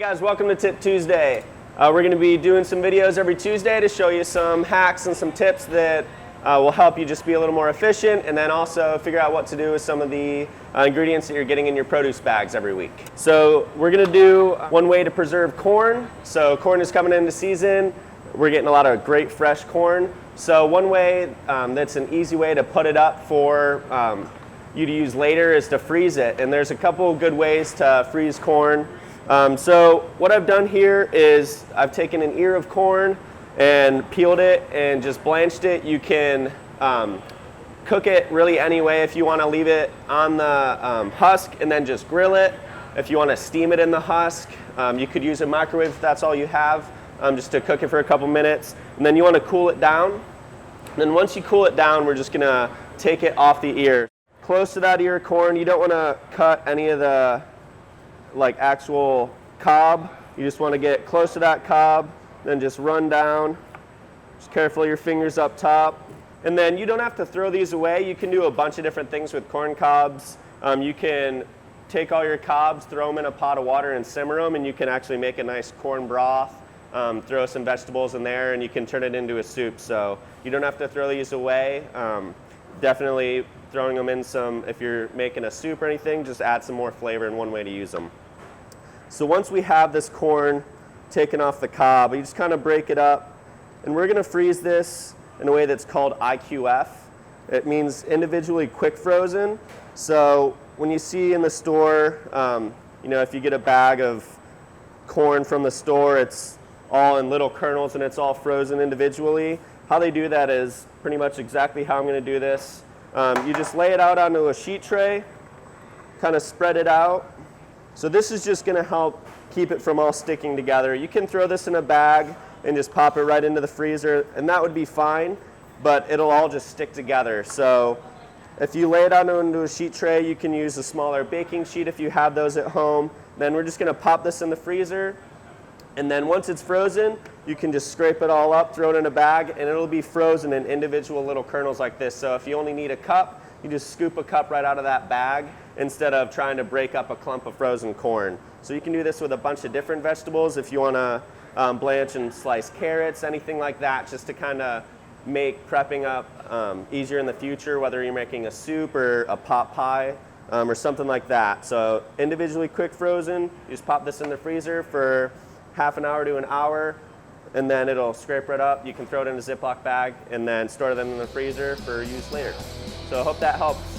Guys, welcome to Tip Tuesday. We're going to be doing some videos every Tuesday to show you some hacks and some tips that will help you just be a little more efficient, and then also figure out what to do with some of the ingredients that you're getting in your produce bags every week. So we're going to do one way to preserve corn. So corn is coming into season. We're getting a lot of great fresh corn. So one way that's an easy way to put it up for you to use later is to freeze it. And there's a couple good ways to freeze corn. So what I've done here is I've taken an ear of corn and peeled it and just blanched it. You can cook it really any way. If you want to leave it on the husk and then just grill it. If you want to steam it in the husk, you could use a microwave if that's all you have, just to cook it for a couple minutes. And then you want to cool it down. And then once you cool it down, we're just going to take it off the ear. Close to that ear of corn, you don't want to cut any of the actual cob. You just want to get close to that cob, then just run down. Just carefully your fingers up top. And then you don't have to throw these away. You can do a bunch of different things with corn cobs. You can take all your cobs, throw them in a pot of water and simmer them, and you can actually make a nice corn broth. Throw some vegetables in there and you can turn it into a soup. So you don't have to throw these away. Definitely throwing them in some, if you're making a soup or anything, just add some more flavor and one way to use them. So once we have this corn taken off the cob, you just kind of break it up, and we're going to freeze this in a way that's called IQF. It means individually quick frozen. So when you see in the store, if you get a bag of corn from the store, it's all in little kernels and it's all frozen individually. How they do that is pretty much exactly how I'm going to do this. You just lay it out onto a sheet tray, kind of spread it out. So this is just going to help keep it from all sticking together. You can throw this in a bag and just pop it right into the freezer, and that would be fine, but it'll all just stick together. So if you lay it out onto a sheet tray, you can use a smaller baking sheet if you have those at home. Then we're just going to pop this in the freezer, and then once it's frozen, you can just scrape it all up, throw it in a bag, and it'll be frozen in individual little kernels like this. So if you only need a cup, you just scoop a cup right out of that bag instead of trying to break up a clump of frozen corn. So you can do this with a bunch of different vegetables. If you want to blanch and slice carrots, anything like that, just to kind of make prepping up easier in the future, whether you're making a soup or a pot pie or something like that. So individually quick frozen, you just pop this in the freezer for half an hour to an hour, and then it'll scrape right up. You can throw it in a Ziploc bag and then store them in the freezer for use later. So I hope that helps.